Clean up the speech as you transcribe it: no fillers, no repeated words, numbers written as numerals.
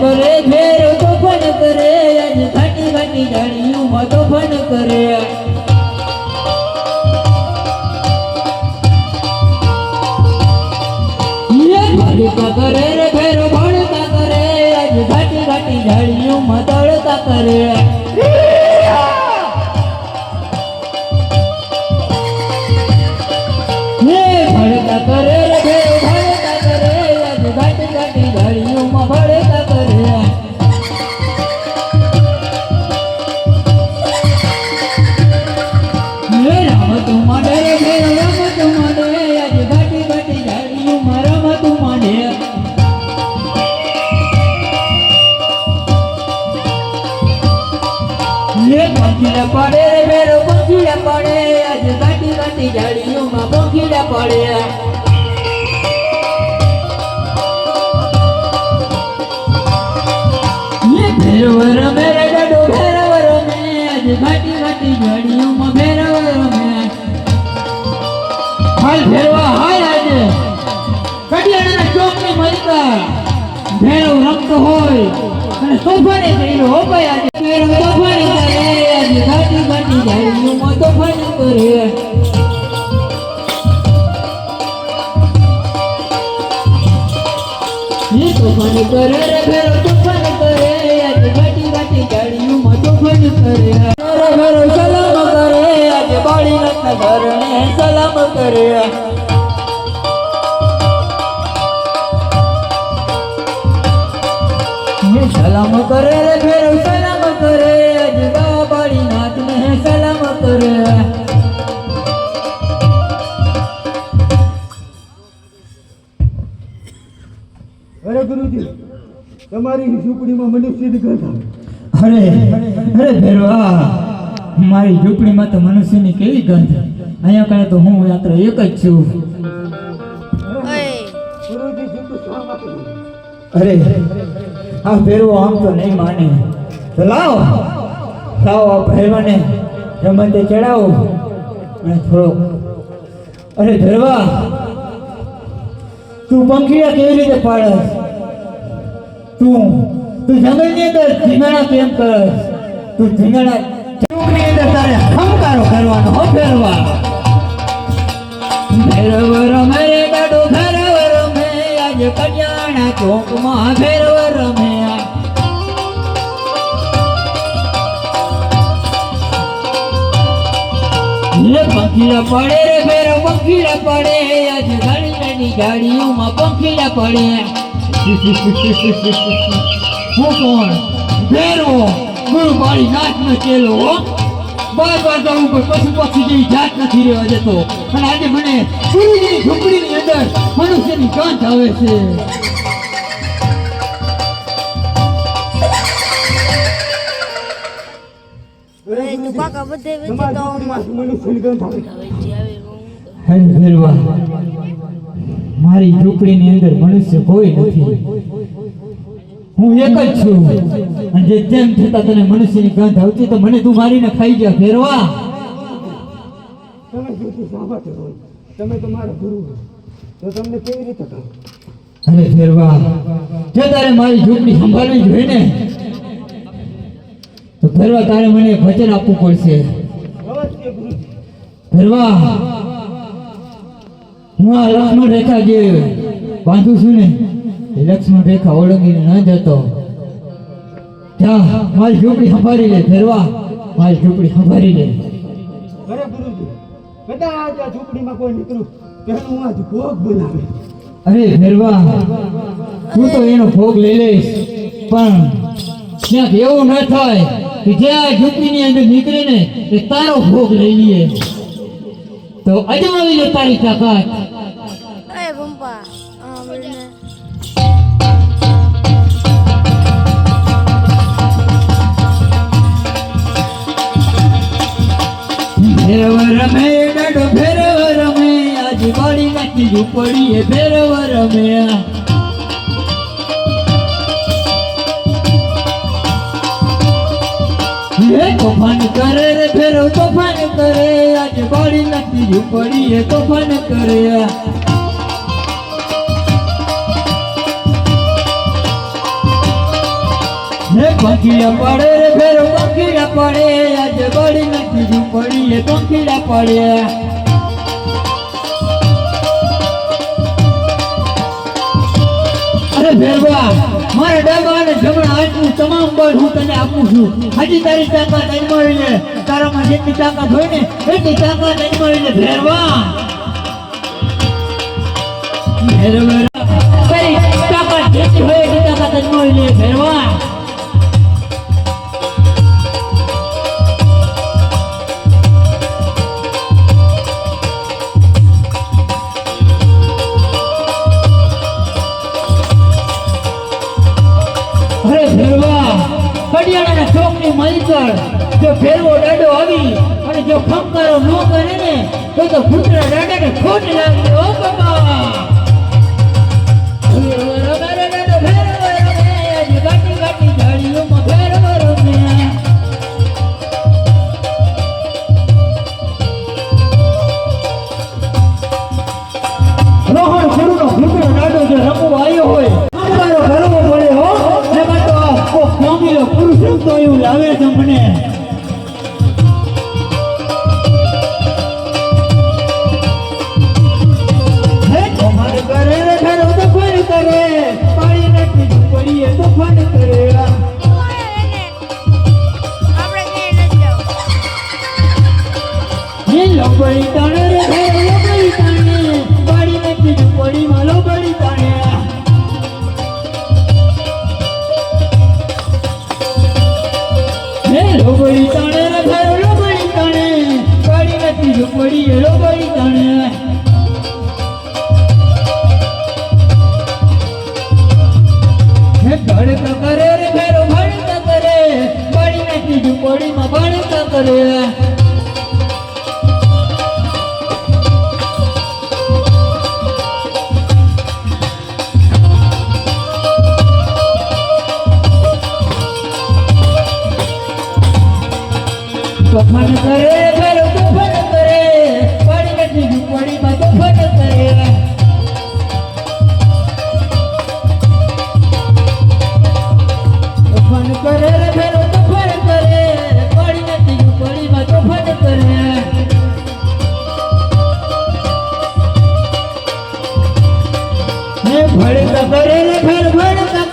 કરે ફેરો તોફાન કરે આજ ઘાટી ઘાટી જાળીઓમાં તોફાન કરે ભડકા કરે રે ફેરો ભડકા કરે આજ ઘાટી ઘાટી જાળીઓમાં તળકા કરે ભડકા કરે રે ફેરો ભડકા કરે આજ ઘાટી ઘાટી જાળીઓમાં ભડકા કરે રમત માંડે રે ફેરો રમત માંડે આજ ઘાટી ઘાટી જાળીઓમાં રમત માંડે પંખીડા પડે રે ફેરો પંખીડા પડે આજ ઘાટી ઘાટી જાળીઓમાં પંખીડા પડે ભેરવ રમે રે ડડો ભેરવ રમે આજ ઘાટી ઘાટી જાળીઓમાં ભેરવ રમે હાલ ભેરવા હાલ આજે કડિયાણાના ચોકની મલકા ભેરવ રમતો હોય અને તોફાને થયેલો હો ભાઈ આજે ભેરવ તોફાન કરે આજે ઘાટી ઘાટી જાળીઓમાં તોફાન કરે તોફાન કરે રે ભેરવ તોફાન કરે આજે ઘાટી ઘાટી જાળીઓમાં તોફાન કરે ભેરવ સલામ કરે આજે બાળીનાથના ઘરને સલામ કરે સલામ કરે રે ફેરો સલામ કરે આજ બાળીનાથ ને સલામ કરે અરે ગુરુજી તમારી ઝૂંપડીમાં મનુષ્યની ગંધ આવે અરે અરે ભેરવા મારી ઝૂંપડીમાં તો મનુષ્યની કેવી ગંધ અહીંયા કાંઈ તો હું યાત્ર એક જ છું ગુરુજી ઝૂંપડું શા માટે બોલે? અરે આ ભેરવો આમ તો નહીં માને તો લાવો આ ભેરવાને રમતે ચડાવો અને થોડો અરે ભેરવા તું પંખીડા કેવી રીતે પાડસ તું જંગલની અંદર ધીંગાણા કેમ કરસ તું ધીંગાણા ચોકની અંદર તારે ખમકારો કરવાનો હો ભેરવા ભેરવ રમે રે દાડો ભેરવ રમે આજે કડિયાણા ચોકમાં ભેરવ રમે પંખીડા પડે રે ભેરવ પંખીડા પડે આજે ગાડીની ગાડીઓમાં પંખીડા પડે હું કોણ ભેરવો ગુરુ બાળી નાચ નો ચેલો બાર તો ઉપર પશુ પક્ષી જેવી જાત નથી રહેવા દેતો અને આજે મને ગુરુજીની ઝૂંપડીની અંદર મનુષ્યની ગંધ આવે છે મારી ઝૂંપડીની અંદર મનુષ્ય કોઈ નથી હું એક જ છું અને જે તેમ છતાં તને મનુષ્યની ગંધ આવતી તો મને તું મારીને ખાઈ જા ભેરવા તમે ઝૂંપડી શા માટે બોલો? તમે તો મારા ગુરુ તો તમને કેવી રીતે કહું? અરે ભેરવા જો તારે મારી ઝૂંપડી સંભાળવી જોઈએ ને તો ભેરવા તારે મને એક વચન આપવું પડશે અવશ્ય ગુરુજી. ભેરવા હું આ લક્ષ્મણ રેખા જે બાંધું છું ને એ લક્ષ્મણ રેખા ઓળંગીને ન જતો જા મારી ઝૂંપડી સંભાળી લે ભેરવા મારી ઝૂંપડી સંભાળી લે અરે ગુરુજી કદાચ આ ઝૂંપડીમાં કોઈ નીકળું તેનું હું આજ ભોગ બનાવે અરે ભેરવા તું તો એનો ભોગ લઈ લઈશ પણ ક્યાંક એવું ન થાય કે જે આ ઝૂંપડીની અંદર નીકળે ને એ તારો ભોગ લઈ લઈએ તો અજમાવી લે તારી તાકાત અરે પંપા બોલને ભેરવ રમે ડડો ભેરવ રમે આજ બાળી નાખી ઝૂંપડીએ ભેરવ રમે તોફાન કરે રે ભેરવ તોફાન કરે આજ બાળી નાખી ઝૂંપડીએ તોફાન કરે પંખીડા પડે રે ફેર પંખીડા પડે આજે બળી નથી ઝૂંપડી એ પંખીડા પડે અરે ભેરવા મારા ડાબા અને જમણા હાથનું તમામ બળ હું તને આપું છું હજી તારી તાકાત અજમાવીને તારામાં જેટલી તાકાત હોય ને એટલી તાકાત અજમાવીને ભેરવા તારી તાકાત જેટલી હોય એટલી તાકાત અજમાવીને ભેરવા કડિયાણાના ચોકની માલિકર જો ફેરવો દાડો આવી અને જો ખંકારો ન કરે ને તો ભૂતરા દાડાને ખોટ લાગે ઓ બાબા ગાટી ગાટી ઝાડીઓમાં ફેરવો રમે રોહણ ગુરુનો ભૂતરો દાડો જો રમવો આવ્યો હોય ખંકારો કરવો પડે હો કોમીલો પુરુષ તો એવું લાવે છે મને તોફાન કરે રે ઘરો તોફાન કરે પાણી નથી પડીએ તોફાન કરે લોબડી તાણે રે ઘરો લોબડી તાણે પાણી નથી પડી માં લોબડી તાણે લોબડી તાણે રે ઘર લોબડી તાણે પાડી નથી ઝૂંપડી એ લોબડી તાણે ભડક કરે રે ઘર ભડક કરે પાડી નથી ઝૂંપડીમાં ભડક કરે તોફાન કરે ઘર તોફાન કરે પાડી નથી ઝૂંપડીમાં તોફાન કરે તોફાન કરે ઘર તોફાન કરે પાડી નથી ઝૂંપડીમાં તોફાન કરે ભડકા કરે ઘર ભડકા